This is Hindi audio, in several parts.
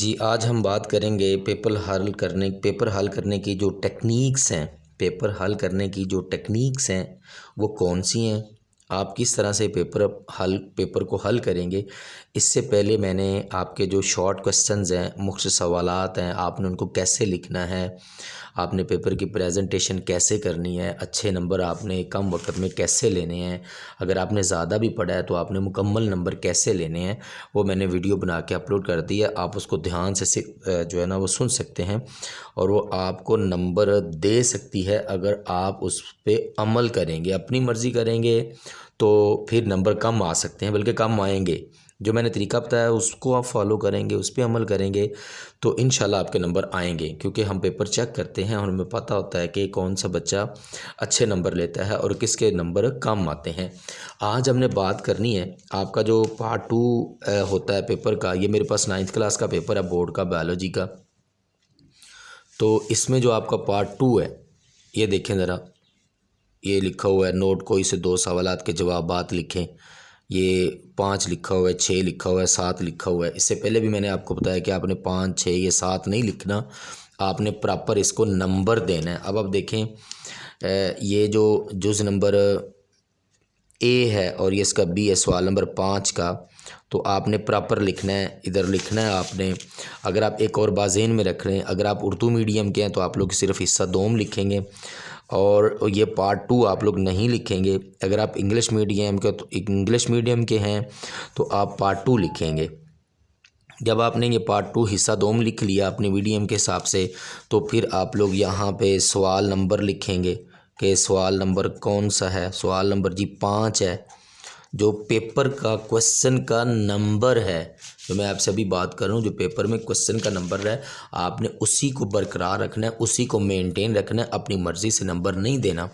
जी, आज हम बात करेंगे पेपर हल करने की जो टेक्निक्स हैं। वो कौन सी हैं, आप किस तरह से पेपर को हल करेंगे। इससे पहले मैंने आपके जो शॉर्ट क्वेश्चंस हैं, मुख्य सवालात हैं, आपने उनको कैसे लिखना है, आपने पेपर की प्रेजेंटेशन कैसे करनी है, अच्छे नंबर आपने कम वक्त में कैसे लेने हैं, अगर आपने ज़्यादा भी पढ़ा है तो आपने मुकम्मल नंबर कैसे लेने हैं, वो मैंने वीडियो बना के अपलोड कर दी है। आप उसको ध्यान से जो है ना वो सुन सकते हैं और वो आपको नंबर दे सकती है अगर आप उस पर अमल करेंगे। अपनी मर्ज़ी करेंगे तो फिर नंबर कम आ सकते हैं, बल्कि कम आएंगे। जो मैंने तरीका बताया उसको आप फॉलो करेंगे, उस पर अमल करेंगे तो इंशाल्लाह आपके नंबर आएंगे। क्योंकि हम पेपर चेक करते हैं और हमें पता होता है कि कौन सा बच्चा अच्छे नंबर लेता है और किसके नंबर कम आते हैं। आज हमने बात करनी है आपका जो पार्ट 2 होता है पेपर का। ये मेरे पास 9th क्लास का पेपर है, बोर्ड का, बायोलॉजी का। तो इसमें जो आपका पार्ट 2 है, ये देखें ज़रा, ये लिखा हुआ है नोट कोई से 2 सवालात के जवाबात लिखें। ये 5 लिखा हुआ है, 6 लिखा हुआ है, 7 लिखा हुआ है। इससे पहले भी मैंने आपको बताया कि आपने 5, 6 ये 7 नहीं लिखना, आपने प्रॉपर इसको नंबर देना है। अब आप देखें, ये जो जुज़ नंबर ए है और ये इसका बी है, सवाल नंबर 5 का, तो आपने प्रॉपर लिखना है, इधर लिखना है आपने। अगर आप एक और बात ज़हन में रख रहे हैं, अगर आप उर्दू मीडियम के हैं तो आप लोग सिर्फ हिस्सा दोम लिखेंगे और ये पार्ट 2 आप लोग नहीं लिखेंगे। अगर आप इंग्लिश मीडियम के हैं तो आप पार्ट 2 लिखेंगे। जब आपने ये पार्ट 2 हिस्सा दोम लिख लिया अपने मीडियम के हिसाब से, तो फिर आप लोग यहाँ पे सवाल नंबर लिखेंगे कि सवाल नंबर कौन सा है। सवाल नंबर जी 5 है, जो पेपर का क्वेश्चन का नंबर है। जो मैं आपसे अभी बात कर रहा हूँ, जो पेपर में क्वेश्चन का नंबर है, आपने उसी को बरकरार रखना है, उसी को मेंटेन रखना है, अपनी मर्ज़ी से नंबर नहीं देना।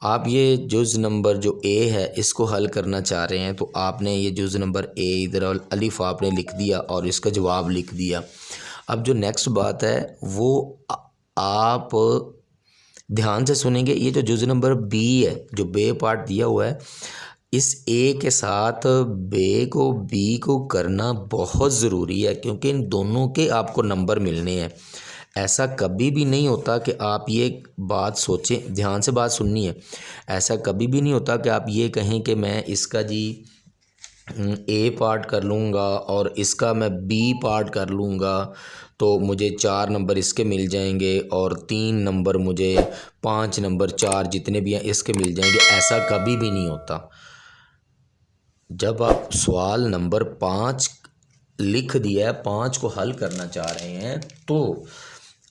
आप ये जुज़ नंबर जो ए है इसको हल करना चाह रहे हैं तो आपने ये जुज़ नंबर ए इधर अलिफ आपने लिख दिया और इसका जवाब लिख दिया। अब जो नेक्स्ट बात है वो आप ध्यान से सुनेंगे। ये जो जुज़ नंबर बी है, जो बे पार्ट दिया हुआ है, इस ए के साथ बी को करना बहुत ज़रूरी है, क्योंकि इन दोनों के आपको नंबर मिलने हैं। ऐसा कभी भी नहीं होता कि आप ये बात सोचें, ध्यान से बात सुननी है। ऐसा कभी भी नहीं होता कि आप ये कहें कि मैं इसका जी ए पार्ट कर लूँगा और इसका मैं बी पार्ट कर लूँगा तो मुझे 4 नंबर इसके मिल जाएंगे और 3 नंबर मुझे, 5 नंबर, 4 जितने भी हैं इसके मिल जाएंगे। ऐसा कभी भी नहीं होता। जब आप सवाल नंबर 5 लिख दिया है, 5 को हल करना चाह रहे हैं, तो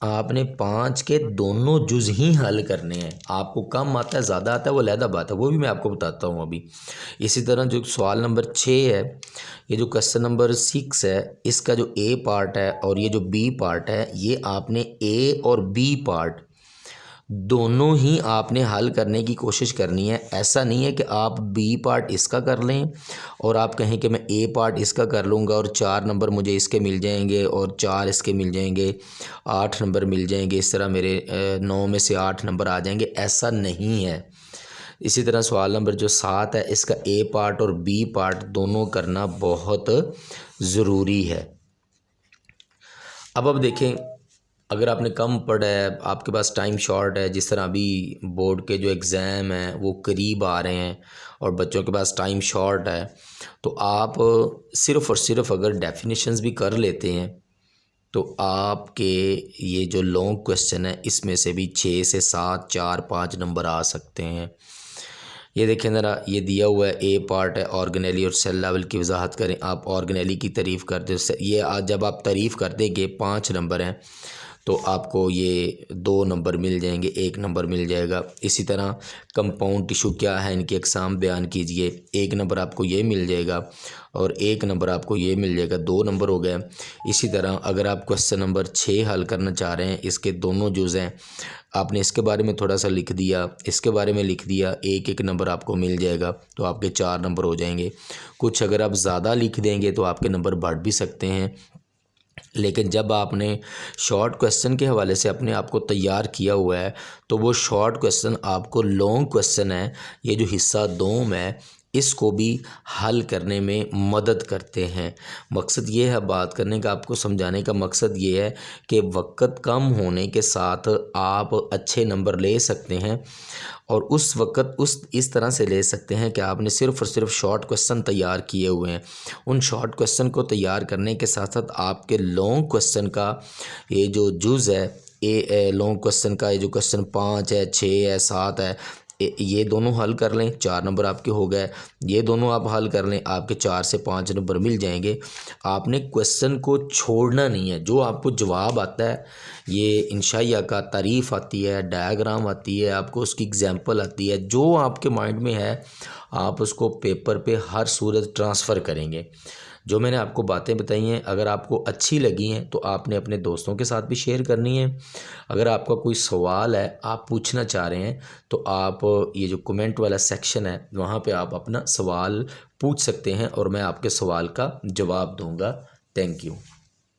आपने 5 के दोनों जुज़ ही हल करने हैं। आपको कम आता है, ज़्यादा आता है, वो अलग बात है, वो भी मैं आपको बताता हूँ अभी। इसी तरह जो सवाल नंबर 6 है, ये जो क्वेश्चन नंबर 6 है, इसका जो ए पार्ट है और ये जो बी पार्ट है, ये आपने ए और बी पार्ट दोनों ही आपने हल करने की कोशिश करनी है। ऐसा नहीं है कि आप बी पार्ट इसका कर लें और आप कहें कि मैं ए पार्ट इसका कर लूँगा और 4 नंबर मुझे इसके मिल जाएंगे और 4 इसके मिल जाएंगे, 8 नंबर मिल जाएंगे, इस तरह मेरे 9 में से 8 नंबर आ जाएंगे। ऐसा नहीं है। इसी तरह सवाल नंबर जो 7 है, इसका ए पार्ट और बी पार्ट दोनों करना बहुत ज़रूरी है। अब देखें, अगर आपने कम पढ़ा है, आपके पास टाइम शॉर्ट है, जिस तरह अभी बोर्ड के जो एग्ज़ाम हैं वो करीब आ रहे हैं और बच्चों के पास टाइम शॉर्ट है, तो आप सिर्फ़ और सिर्फ अगर डेफिनेशंस भी कर लेते हैं तो आपके ये जो लॉन्ग क्वेश्चन है इसमें से भी 6 से 7, 4, 5 नंबर आ सकते हैं। ये देखें ज़रा, ये दिया हुआ है ए पार्ट है, ऑर्गेनेली और सेल लेवल की वजाहत करें। आप ऑर्गेनेली की तारीफ़ करते हो, ये आज जब आप तारीफ़ कर देंगे 5 नंबर हैं तो आपको ये 2 नंबर मिल जाएंगे, 1 नंबर मिल जाएगा। इसी तरह कंपाउंड टिश्यू क्या है, इनकी अक़साम बयान कीजिए, 1 नंबर आपको ये मिल जाएगा और 1 नंबर आपको ये मिल जाएगा, 2 नंबर हो गए। इसी तरह अगर आप क्वेश्चन नंबर 6 हल करना चाह रहे हैं, इसके दोनों जुज़ हैं, आपने इसके बारे में थोड़ा सा लिख दिया, इसके बारे में लिख दिया, 1-1 नंबर आपको मिल जाएगा, तो आपके 4 नंबर हो जाएंगे। कुछ अगर आप ज़्यादा लिख देंगे तो आपके नंबर बढ़ भी सकते हैं। लेकिन जब आपने शॉर्ट क्वेश्चन के हवाले से अपने आप को तैयार किया हुआ है तो वो शॉर्ट क्वेश्चन आपको लॉन्ग क्वेश्चन है, ये जो हिस्सा दोम है, इसको भी हल करने में मदद करते हैं। मकसद ये है बात करने का, आपको समझाने का मकसद ये है कि वक़्त कम होने के साथ आप अच्छे नंबर ले सकते हैं, और उस वक़्त इस तरह से ले सकते हैं कि आपने सिर्फ़ और सिर्फ शॉर्ट क्वेश्चन तैयार किए हुए हैं। उन शॉर्ट क्वेश्चन को तैयार करने के साथ साथ आपके लॉन्ग क्वेश्चन का ये जो जुज़ है, लॉन्ग क्वेश्चन का ये जो क्वेश्चन 5 है, 6 है, 7 है, ये दोनों हल कर लें, 4 नंबर आपके हो गए। ये दोनों आप हल कर लें, आपके 4 से 5 नंबर मिल जाएंगे। आपने क्वेश्चन को छोड़ना नहीं है। जो आपको जवाब आता है, ये इंशाइया का तारीफ़ आती है, डायग्राम आती है, आपको उसकी एग्जांपल आती है, जो आपके माइंड में है आप उसको पेपर पे हर सूरत ट्रांसफ़र करेंगे। जो मैंने आपको बातें बताई हैं, अगर आपको अच्छी लगी हैं तो आपने अपने दोस्तों के साथ भी शेयर करनी है। अगर आपका कोई सवाल है, आप पूछना चाह रहे हैं, तो आप ये जो कमेंट वाला सेक्शन है वहाँ पे आप अपना सवाल पूछ सकते हैं और मैं आपके सवाल का जवाब दूंगा। Thank you.